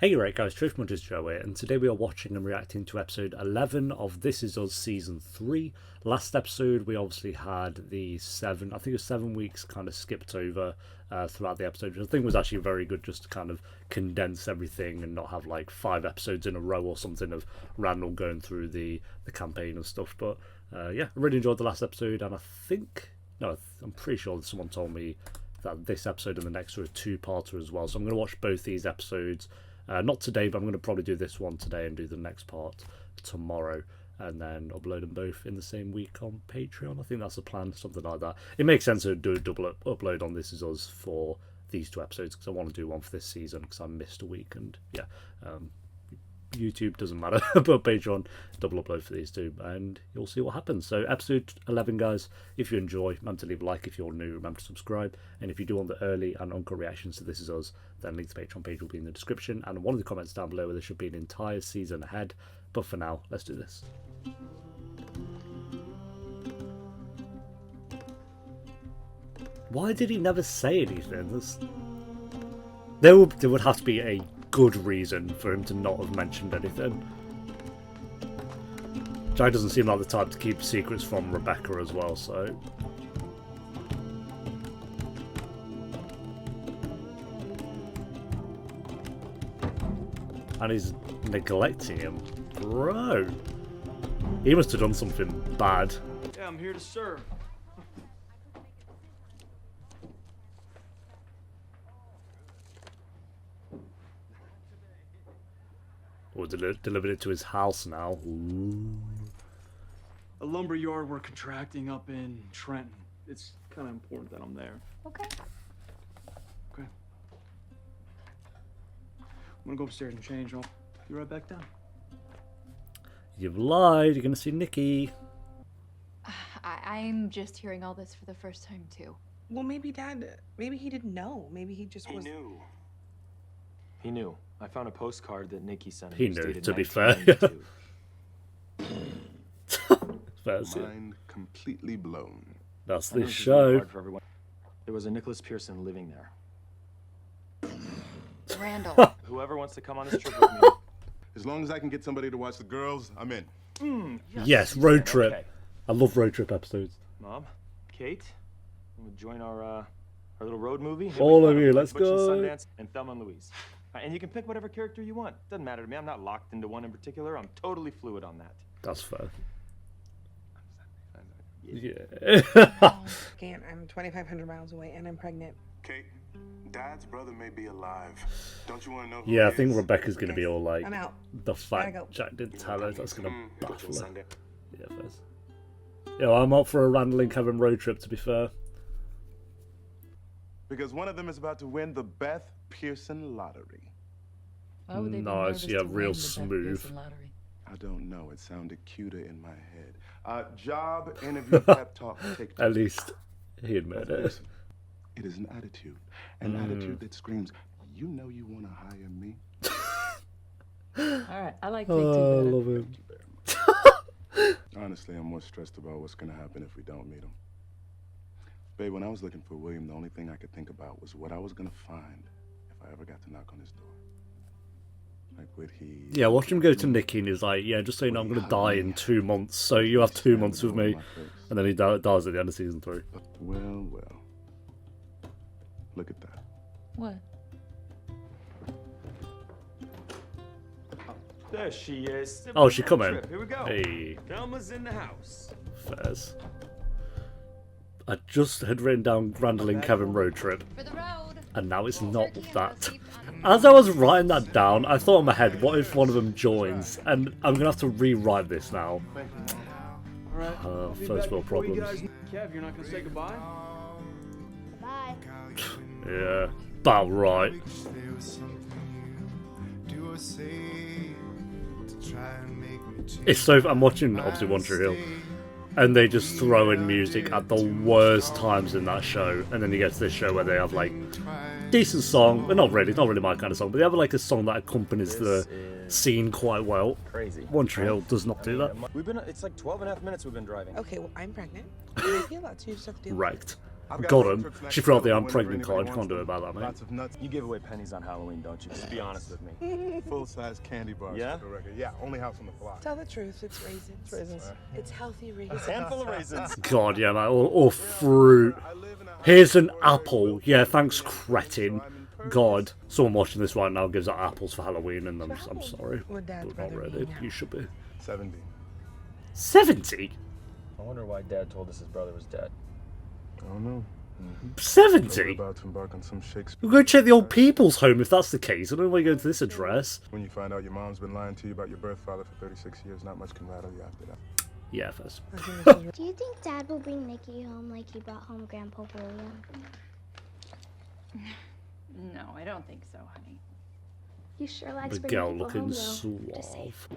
Hey right guys, Trish Munters Joe here, and today we are watching and reacting to episode 11 of This Is Us Season 3. Last episode we obviously had the 7 weeks kind of skipped over throughout the episode, which I think was actually very good just to kind of condense everything and not have like 5 episodes in a row or something of Randall going through the campaign and stuff. But yeah, I really enjoyed the last episode, and I'm pretty sure that someone told me that this episode and the next are a two-parter as well, so I'm going to watch both these episodes. Not today, but I'm going to probably do this one today and do the next part tomorrow, and then upload them both in the same week on Patreon. I think that's the plan, something like that. It makes sense to do a double upload on This Is Us for these 2 episodes, because I want to do one for this season, because I missed a week, and yeah, YouTube doesn't matter, but Patreon, double upload for these 2, and you'll see what happens. So episode 11, guys, if you enjoy, remember to leave a like. If you're new, remember to subscribe, and if you do want the early and uncut reactions to This Is Us, then link to the Patreon page will be in the description, and one of the comments down below where there should be an entire season ahead. But for now, let's do this. Why did he never say anything? There would have to be a good reason for him to not have mentioned anything. Jai doesn't seem like the type to keep secrets from Rebecca as well, so... And he's neglecting him. Bro! He must have done something bad. Yeah, I'm here to serve. Or delivered it to his house now. Ooh. A lumber yard we're contracting up in Trenton. It's kind of important that I'm there. Okay. Okay. I'm gonna go upstairs and change. I'll be right back down. You've lied. You're gonna see Nikki. I'm just hearing all this for the first time too. Well, maybe he didn't know. Maybe he just was... He knew. I found a postcard that Nikki sent him. He knew, to be fair. Mind completely blown. That's I know this is show. really hard for everyone. There was a Nicholas Pearson living there. Randall. Whoever wants to come on this trip with me. As long as I can get somebody to watch the girls, I'm in. Yes, road trip. Okay. I love road trip episodes. Mom, Kate, we'll join our little road movie. All of you, Like let's Butch and go. Sundance and Thelma and Louise. And you can pick whatever character you want. Doesn't matter to me. I'm not locked into one in particular. I'm totally fluid on that. That's fair. Yeah. Can't. I'm 2,500 miles away and I'm pregnant. Kate, Dad's brother may be alive. Don't you want to know who Yeah, I he think is? Rebecca's gonna be all like, I'm out. the fact Gotta go. Jack didn't tell her, that's gonna baffle her. Sunday. Yeah, first. Yeah, I'm up for a Randall and Kevin road trip, to be fair. Because one of them is about to win the Beth Pearson lottery. Why would they be Nice, nervous yeah, to real win the Beth smooth. Pearson lottery? I don't know. It sounded cuter in my head. Job, interview, pep talk, take two. At least he admitted it. Listen, it is an attitude. An attitude that screams, you know you want to hire me. All right, I like Take Oh, I Two better. love him. Honestly, I'm more stressed about what's going to happen if we don't meet him. Babe, when I was looking for William, the only thing I could think about was what I was going to find if I ever got to knock on his door. Like, would he... Yeah, watch him go to Nikki and he's like, yeah, just so you know, I'm going to die in 2 months, so you have 2 months with me. And then he dies at the end of season 3. Well, well. Look at that. What? There she is. Oh, she come in. Here we go. Hey, Thelma's in the house. fairs. I just had written down Randall and Kevin road trip, For the road. and now it's not that. As I was writing that down, I thought in my head, what if one of them joins? And I'm going to have to rewrite this now. All right. I'll be First back world before you problems. guys- Kev, you're not gonna say goodbye? Bye. Yeah, about right. It's so... I'm watching, obviously, One Tree Hill, and they just throw in music at the worst times in that show, and then you get to this show where they have, like, decent song, but not really my kind of song, but they have, like, a song that accompanies the scene quite well. Crazy. One Tree Hill does not do that. It's like 12 and a half minutes we've been driving. Okay, well, I'm pregnant. I feel that, so you just have to deal with it. Right. Got him. She forgot the I'm pregnant card. You can't do it about that, mate. Lots of nuts. You give away pennies on Halloween, don't you? Just be honest with me. Full-size candy bars. Yeah? For the record. Yeah, only house on the block. Tell the truth, it's raisins. Raisins. It's healthy raisins. Handful of raisins. God, yeah, man. Or fruit. Here's an apple. Yeah, thanks, cretin. God. Someone watching this right now gives out apples for Halloween, and I'm sorry. Would Dad's But not brother be really. now? You should be. 70. 70? I wonder why Dad told us his brother was dead. I don't know. We're 70? about to embark on some Shakespeare. We'll go check the old people's home if that's the case. I don't know why you go to this address. When you find out your mom's been lying to you about your birth father for 36 years, not much can rattle you after that. Yeah, first. Do you think Dad will bring Nikki home like he brought home Grandpa William? No, I don't think so, honey. He sure likes The bringing girl people looking home, though. Just say. suave.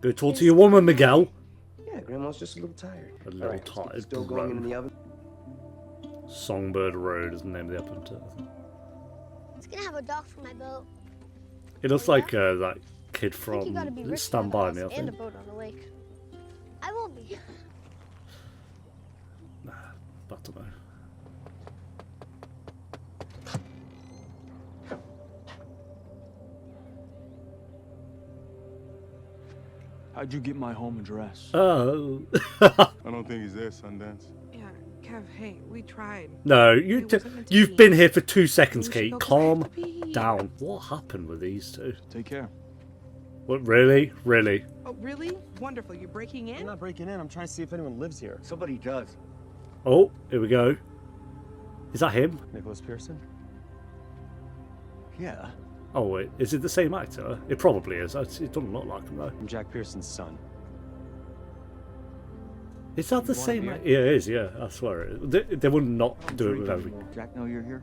Go talk to your woman, Miguel. Yeah, Grandma's just a little tired. A little Alright, let's get the tired. stove going in the oven. Songbird Road is the name of the up until. It's gonna have a dock for my boat. It looks like that kid I think you gotta be from rich Stand to By have Me, a I house and a think. boat on the lake. I will be. But I don't know. How'd you get my home address? Oh. I don't think he's there, Sundance. Yeah, Kev, hey, we tried. No, It wasn't meant to you've be. been here for 2 seconds, We should Kate. go 'cause I Calm have to pee. down. What happened with these two? Take care. What, really? Really? Oh, really? Wonderful. You're breaking I'm in? not breaking in. I'm trying to see if anyone lives here. Somebody does. Oh, here we go. Is that him? Nicholas Pearson? Yeah. Oh, wait. Is it the same actor? It probably is. It doesn't look like him, though. I'm Jack Pearson's son. Is that the You want a same beer? actor? Yeah, it is, yeah. I swear it is. They would not do it with every... Jack know you're here?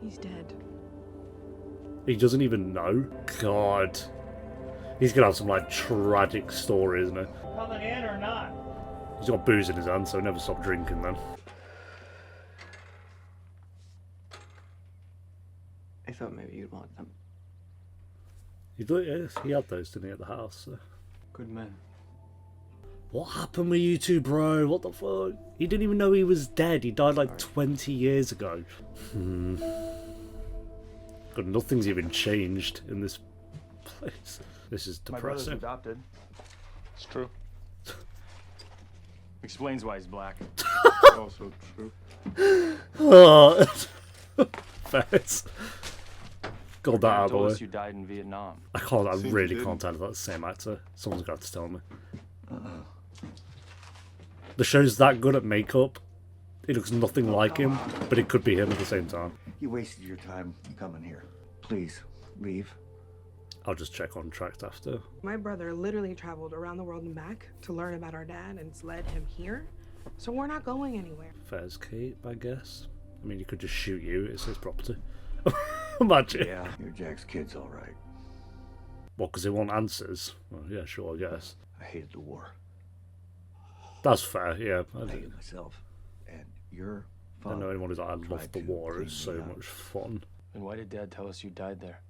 He's dead. He doesn't even know? God. He's gonna have some, like, tragic story, isn't he? Coming in or not? He's got booze in his hand, so never stop drinking then. I thought maybe you'd want them. He had those, didn't he, at the house? So. Good men. What happened with you two, bro? What the fuck? He didn't even know he was dead. He died like 20 years ago. God, nothing's even changed in this place. This is My brother's depressing. adopted. It's true. Explains why he's black. Also true. Oh, Fez. God, that out of the told way. us you died in Vietnam. I Seems really you can't didn't. tell if that's the same actor. Someone's got to tell me. The show's that good at makeup. It looks nothing like him, but it could be him at the same time. You wasted your time coming here. Please, leave. I'll just check on tracked after. My brother literally traveled around the world and back to learn about our dad, and it's led him here. So we're not going anywhere. Fez Kate, I guess. I mean, he could just shoot you. It's his property. Imagine. Yeah, your Jack's kid's all right. What, because they want answers? Well, yeah, sure, I guess. I hated the war. That's fair, yeah. I hated myself. And your I don't know father anyone who's like, I love tried the to war. It's so clean me up. much fun. And why did Dad tell us you died there?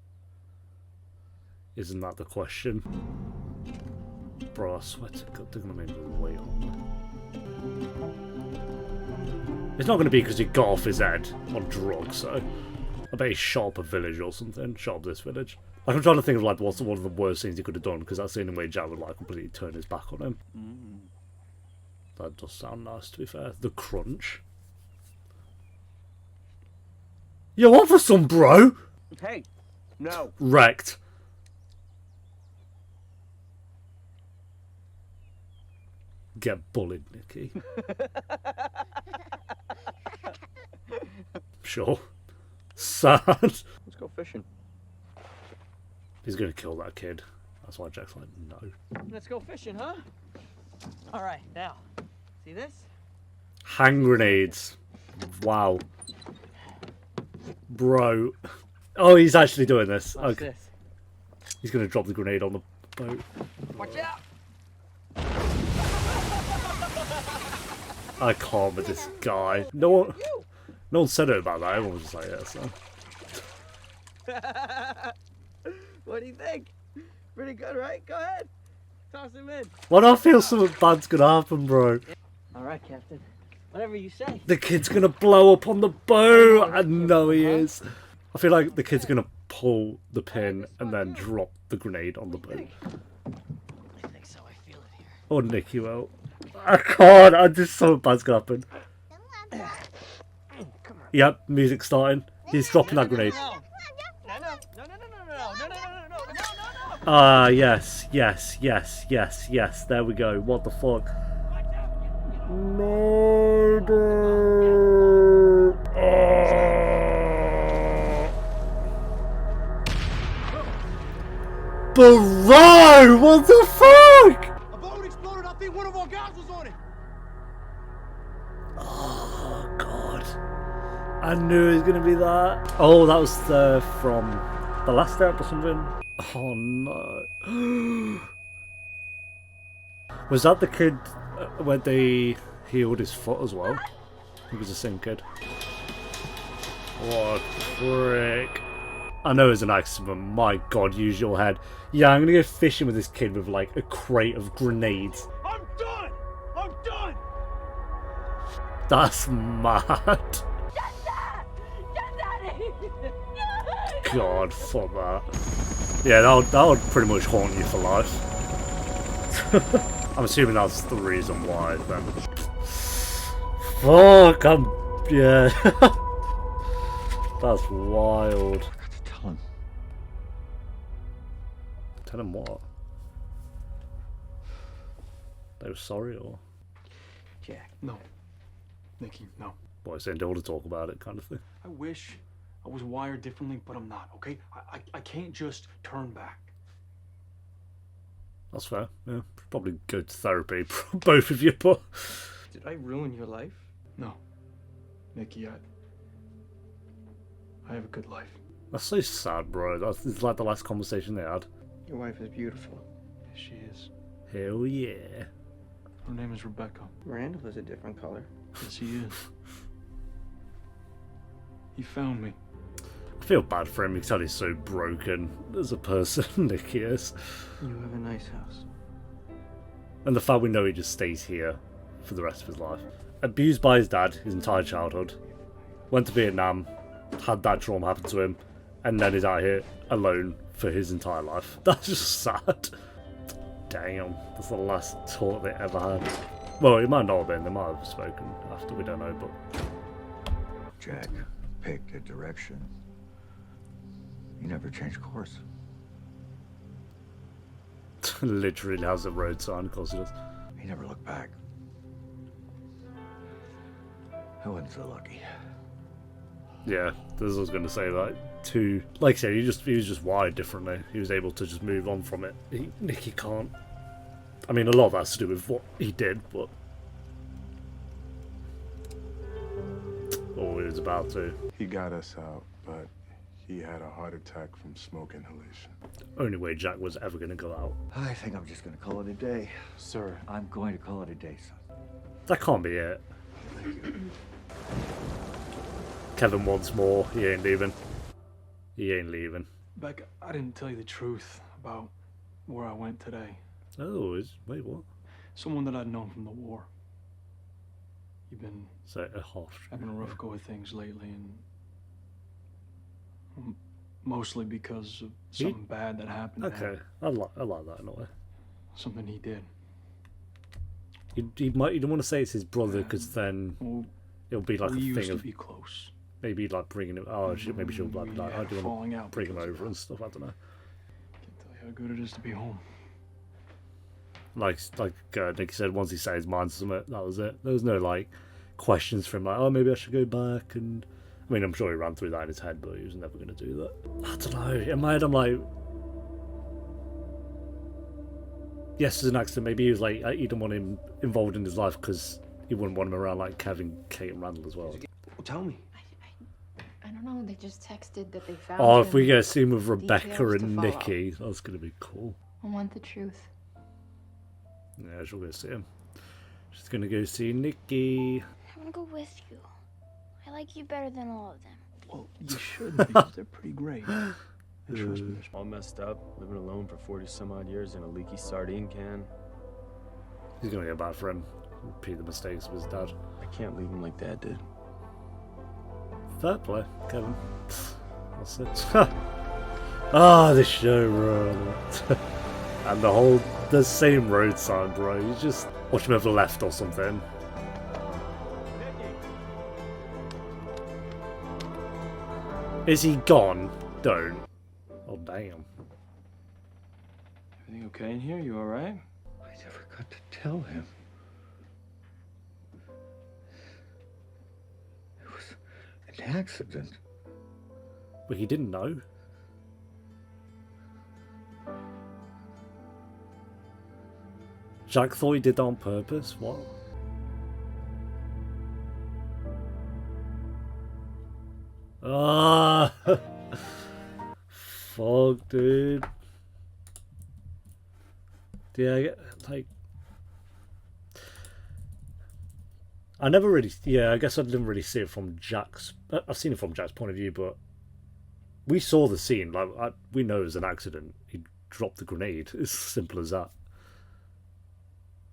Isn't that the question? Bro, I swear to God, they're going to make me wait on me. It's not going to be because he got off his head on drugs, so... I bet he shot up a village or something. Shot up this village. Like, I'm trying to think of, like, what's one of the worst things he could have done, because that's the only way Jack would, like, completely turn his back on him. That does sound nice, to be fair. The crunch. Yo, what for some, bro? Hey, no. Wrecked. Get bullied, Nikki. Sure. Sad. Let's go fishing. He's gonna kill that kid. That's why Jack's like, no. Let's go fishing, huh? All right, now, see this? Hand grenades. Wow. Bro. Oh, he's actually doing this. Watch Okay. this. He's gonna drop the grenade on the boat. Watch out! I can't with this guy. No one said it about that. Everyone was just like, yeah, so. What do you think? Pretty good, right? Go ahead. Toss him in. Why do I feel something bad's gonna happen, bro? All right, Captain. Whatever you say. The kid's gonna blow up on the boat! I know he is. I feel like the kid's gonna pull the pin and then drop the grenade on the boat. I think so. I feel it here. Or Nicky will. I can't, I just something bad's gonna happen. Yep, music starting. He's dropping that grenade. Ah, yes, yes, yes, yes, yes. There we go. What the fuck? No, bro. Bro, what the fuck? A boat exploded. I think one of our guys was on it. Oh god, I knew it was gonna be that. Oh, that was from the last step or something. Oh no. Was that the kid when they healed his foot as well? It was the same kid. What a prick. I know it's an accident, my god, use your head. Yeah, I'm gonna go fishing with this kid with like a crate of grenades. I'm done. I'm done. That's mad. God, fuck that. Yeah, that would pretty much haunt you for life. I'm assuming that's the reason why then. Fuck, yeah. That's wild. I got to tell him. Tell him what? They were sorry or? Jack. No. Nikki, no. What, saying don't want to talk about it kind of thing? I wish I was wired differently, but I'm not, okay? I can't just turn back. That's fair, yeah. Probably go to therapy, both of you, but... Did I ruin your life? No. Nikki, I have a good life. That's so sad, bro. It's like the last conversation they had. Your wife is beautiful. Yes, she is. Hell yeah. Her name is Rebecca. Randall is a different color. Yes, he is. He found me. I feel bad for him because he's so broken as a person, Nicky is. You have a nice house. And the fact we know he just stays here for the rest of his life. Abused by his dad his entire childhood. Went to Vietnam, had that trauma happen to him, and then is out here alone for his entire life. That's just sad. Damn, that's the last talk they ever had. Well, it might not have been, they might have spoken after, we don't know, but... Jack picked a direction. You never changed course. Literally has a road sign, of course he does. He never looked back. I wasn't so lucky. Yeah, this was going to say that too. Like I said, he was just wired differently. He was able to just move on from it. Nicky can't. I mean, a lot of that's to do with what he did, but... or he was about to. He got us out, but he had a heart attack from smoke inhalation. Only way Jack was ever going to go out. I think I'm just gonna call it a day. Sir. I'm going to call it a day, son. That can't be it. Kevin wants more. He ain't leaving. He ain't leaving. Beck, I didn't tell you the truth about where I went today. Oh, wait, what? Someone that I'd known from the war. You've been So a harsh. having a rough go of things lately, and mostly because of something bad that happened. Okay, I like that in a way. Something he did. You don't want to say it's his brother because then Well, it'll be like we a used thing to of be close. maybe like bringing him. Oh, maybe she'll be like, I do want falling to out bring him because of over that. and stuff. I don't know. Can't tell you how good it is to be home. Like Nicky said, once he set his mind to something, that was it. There was no like questions from like, oh, maybe I should go back. And I mean, I'm sure he ran through that in his head, but he was never going to do that. I don't know. In my head, I'm like, yes, there's an accident. Maybe he was like, he didn't want him involved in his life because he wouldn't want him around like Kevin, Kate, and Randall as well. Well, tell me. I don't know. They just texted that they found Oh, him. if we get a scene with Rebecca Details to and follow. Nicky, that's going to be cool. I want the truth. Yeah, she'll go see him. She's going to go see Nicky. I want to go with you. I like you better than all of them. Well, you should because they're pretty great. Trust me. All messed up, living alone for 40 some odd years in a leaky sardine can. He's gonna get bad for him. Repeat the mistakes of his dad. I can't leave him like Dad did. Fair play, Kevin. That's it. Ah, this show, bro. And the same road sign, bro. You just watch him have left or something. Is he gone? Don't. Oh, damn. Everything okay in here? You alright? I never got to tell him. It was an accident. But he didn't know. Jack thought he did that on purpose. What? Ah, fuck, dude. Yeah, like, I never really. Yeah, I guess I didn't really see it from Jack's. I've seen it from Jack's point of view, but we saw the scene. Like, we know it was an accident. He dropped the grenade. It's simple as that.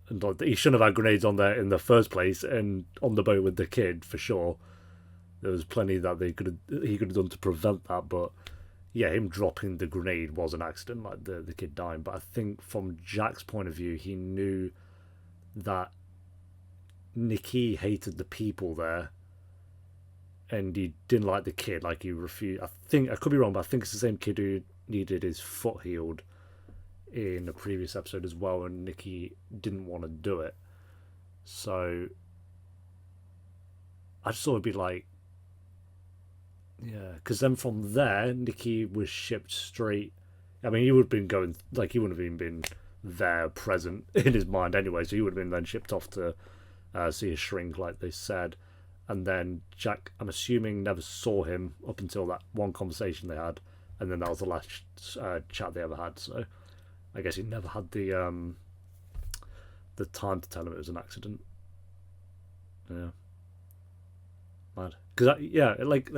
And like, he shouldn't have had grenades on there in the first place, and on the boat with the kid for sure. There was plenty that he could have done to prevent that, but yeah, him dropping the grenade was an accident, like the kid dying. But I think from Jack's point of view, he knew that Nikki hated the people there, and he didn't like the kid. Like, he refused. I think I could be wrong, but I think it's the same kid who needed his foot healed in a previous episode as well, and Nikki didn't want to do it. So I just thought it'd be like, yeah, because then from there, Nikki was shipped straight. I mean, he would have been going, like, he wouldn't have even been there present in his mind anyway, so he would have been then shipped off to see a shrink, like they said. And then Jack, I'm assuming, never saw him up until that one conversation they had, and then that was the last chat they ever had. So I guess he never had the time to tell him it was an accident. Yeah, mad. Because yeah, like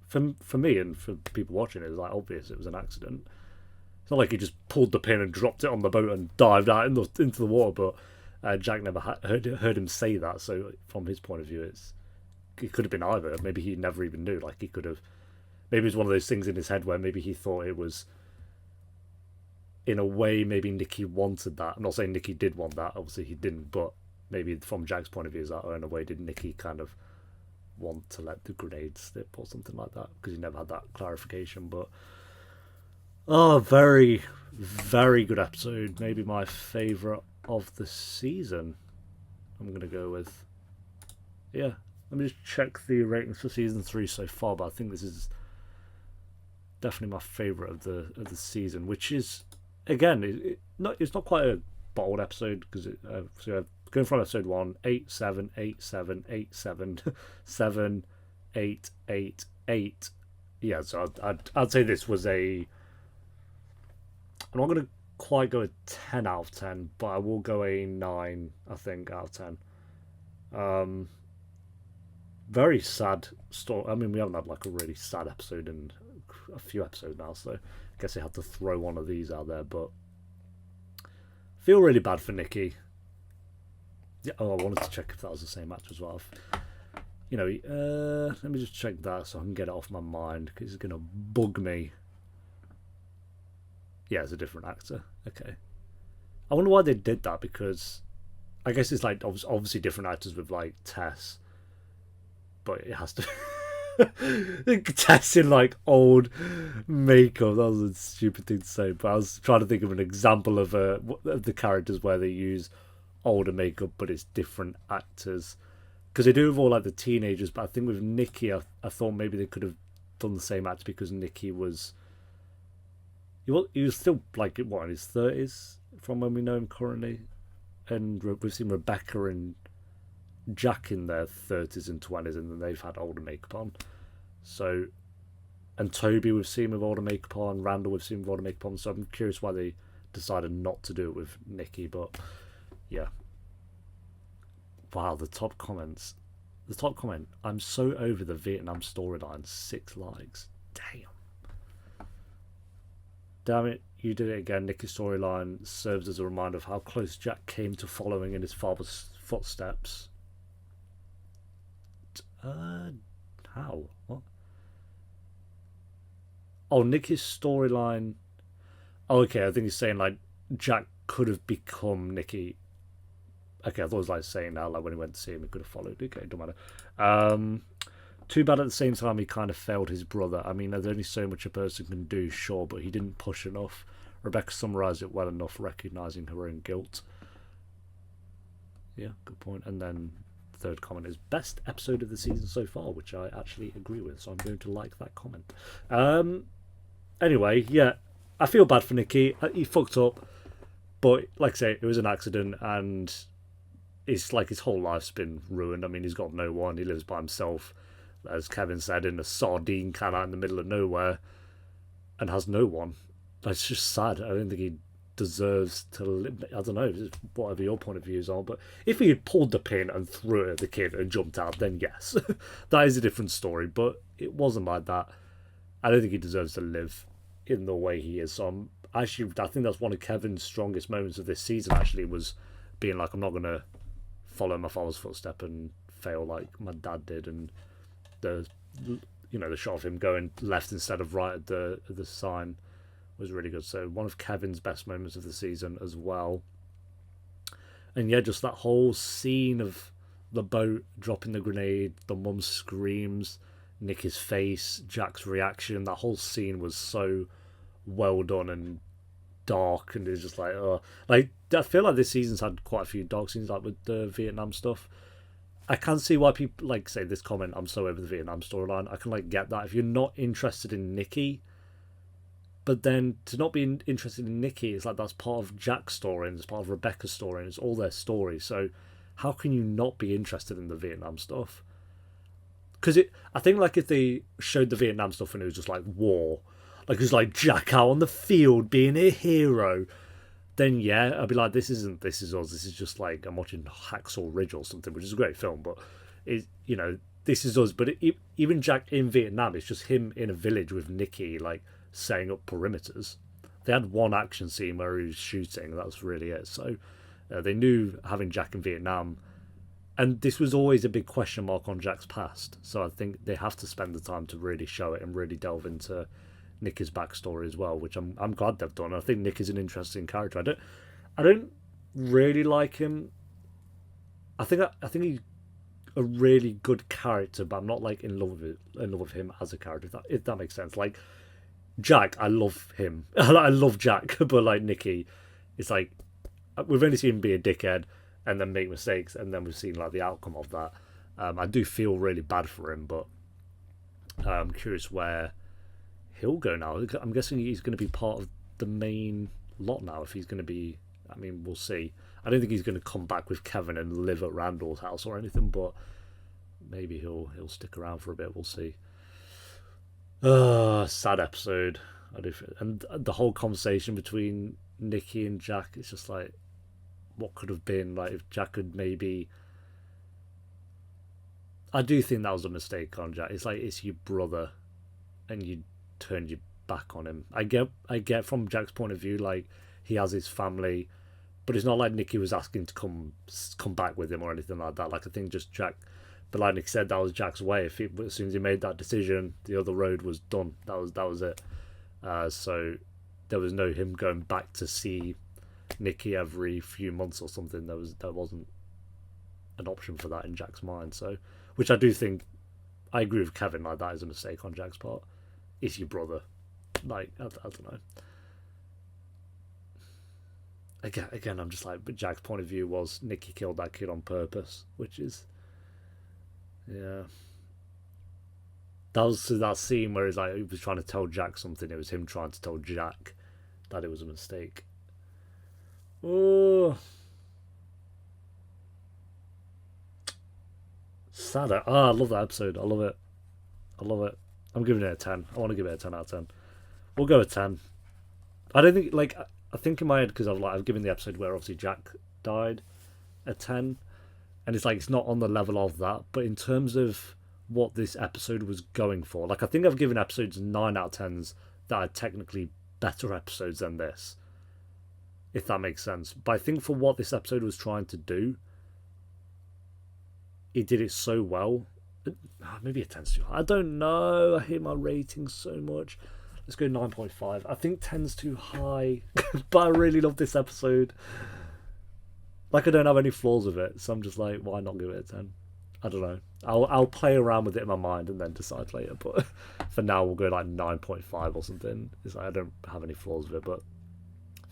for me and for people watching, it was like obvious it was an accident. It's not like he just pulled the pin and dropped it on the boat and dived out into the water. But Jack never heard him say that. So from his point of view, it could have been either. Maybe he never even knew. Like, he could have. Maybe it was one of those things in his head where maybe he thought it was. In a way, maybe Nikki wanted that. I'm not saying Nikki did want that. Obviously, he didn't. But maybe from Jack's point of view, is that, or in a way, did Nikki kind of want to let the grenade slip or something like that? Because he never had that clarification. But very, very good episode. Maybe my favourite of the season. I'm going to go with. Yeah. Let me just check the ratings for season 3 so far. But I think this is definitely my favourite of the season, which is, again, it's not quite a bottled episode, because so going from episode 1, 8, 7, 8, 7, 8, 7, 7, 8, 8, 8. Yeah, so I'd say this was a. I'm not going to quite go a 10 out of 10, but I will go a 9, I think, out of 10. Very sad story. I mean, we haven't had like a really sad episode in a few episodes now, so I guess I had to throw one of these out there, but feel really bad for Nikki. Yeah, I wanted to check if that was the same match as well. You know, let me just check that so I can get it off my mind, because it's going to bug me. Yeah, it's a different actor. Okay. I wonder why they did that, because I guess it's like obviously different actors with like Tess, but it has to Tess in like old makeup. That was a stupid thing to say, but I was trying to think of an example of the characters where they use older makeup, but it's different actors, because they do with all like the teenagers. But I think with Nikki, I thought maybe they could have done the same actor, because Nikki was. He was still like, what, in his 30s from when we know him currently, and we've seen Rebecca and Jack in their 30s and 20s, and then they've had older makeup on. So, and Toby we've seen with older makeup on, Randall we've seen with older makeup on. So I'm curious why they decided not to do it with Nikki, but yeah. Wow, the top comments. The top comment: I'm so over the Vietnam storyline. 6 likes. Damn. Damn it, you did it again. Nicky's storyline serves as a reminder of how close Jack came to following in his father's footsteps. How? What? Oh, Nicky's storyline. Oh, okay, I think he's saying like Jack could have become Nicky. Okay, I thought it was like saying that, like when he went to see him, he could have followed. Okay, don't matter. Too bad at the same time he kind of failed his brother. I mean, there's only so much a person can do, sure, but he didn't push enough. Rebecca summarised it well enough, recognising her own guilt. Yeah, good point. And then third comment is best episode of the season so far, which I actually agree with, so I'm going to like that comment. Anyway, yeah, I feel bad for Nicky. He fucked up, but like I say, it was an accident, and it's like his whole life's been ruined. I mean, he's got no one. He lives by himself, as Kevin said, in a sardine can out in the middle of nowhere, and has no one. It's just sad. I don't think he deserves to live. I don't know, whatever your point of views are, but if he had pulled the pin and threw it at the kid and jumped out, then yes, that is a different story, but it wasn't like that. I don't think he deserves to live in the way he is. So I think that's one of Kevin's strongest moments of this season, actually, was being like, I'm not going to follow my father's footstep and fail like my dad did, and the shot of him going left instead of right at the sign was really good. So one of Kevin's best moments of the season as well. And yeah, just that whole scene of the boat dropping the grenade, the mum screams, Nicky's face, Jack's reaction, that whole scene was so well done and dark, and it's just like, like I feel like this season's had quite a few dark scenes, like with the Vietnam stuff. I can see why people like say this comment, I'm so over the Vietnam storyline. I can like get that if you're not interested in Nicky. But then to not be interested in Nicky, it's like that's part of Jack's story and it's part of Rebecca's story and it's all their story. So how can you not be interested in the Vietnam stuff? Because I think like if they showed the Vietnam stuff and it was just like war, like it was like Jack out on the field being a hero, then yeah, I'd be like, this isn't This Is Us. This is just like I'm watching Hacksaw Ridge or something, which is a great film, but This Is Us. But even Jack in Vietnam, it's just him in a village with Nicky, like setting up perimeters. They had one action scene where he was shooting, that's really it. So they knew having Jack in Vietnam, and this was always a big question mark on Jack's past, so I think they have to spend the time to really show it and really delve into Nicky's backstory as well, which I'm glad they've done. I think Nick is an interesting character. I don't really like him. I think he's a really good character, but I'm not like in love with him as a character, if that makes sense. Like Jack, I love him. I love Jack, but like Nicky, it's like we've only seen him be a dickhead and then make mistakes, and then we've seen like the outcome of that. I do feel really bad for him, but I'm curious where he'll go now. I'm guessing he's going to be part of the main lot now. If he's going to be, I mean, we'll see. I don't think he's going to come back with Kevin and live at Randall's house or anything, but maybe he'll stick around for a bit. We'll see. Sad episode. And the whole conversation between Nicky and Jack, it's just like, what could have been, like if Jack had maybe. I do think that was a mistake on Jack. It's like it's your brother, and you turned your back on him. I get from Jack's point of view, like he has his family, but it's not like Nicky was asking to come back with him or anything like that. Like I think just Jack. But like Nick said, that was Jack's way. As soon as he made that decision, the other road was done. That was it. So there was no him going back to see Nicky every few months or something. There wasn't an option for that in Jack's mind. So, which I do think, I agree with Kevin. Like that is a mistake on Jack's part. It's your brother. Like I don't know. Again, I'm just like, but Jack's point of view was Nicky killed that kid on purpose, which is. Yeah, that was that scene where he's like he was trying to tell Jack something. It was him trying to tell Jack that it was a mistake. Oh, sad. I love that episode. I love it. I'm giving it a 10. I want to give it a 10 out of 10. We'll go with 10. I don't think I think in my head because I've given the episode where obviously Jack died a 10. And it's like it's not on the level of that, but in terms of what this episode was going for, like I think I've given episodes 9 out of 10s that are technically better episodes than this, if that makes sense. But I think for what this episode was trying to do, it did it so well. Maybe it 10's too high. I don't know. I hate my ratings so much. Let's go 9.5. I think 10's too high, but I really love this episode. Like, I don't have any flaws with it, so I'm just like, why not give it a 10? I don't know. I'll play around with it in my mind and then decide later. But for now, we'll go like 9.5 or something. It's like I don't have any flaws with it. But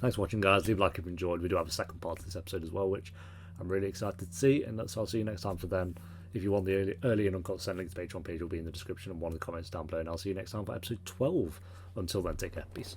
thanks for watching, guys. Leave a like if you enjoyed. We do have a second part of this episode as well, which I'm really excited to see. And so I'll see you next time for then. If you want the early and uncut send link to Patreon page will be in the description and one of the comments down below. And I'll see you next time for episode 12. Until then, take care. Peace.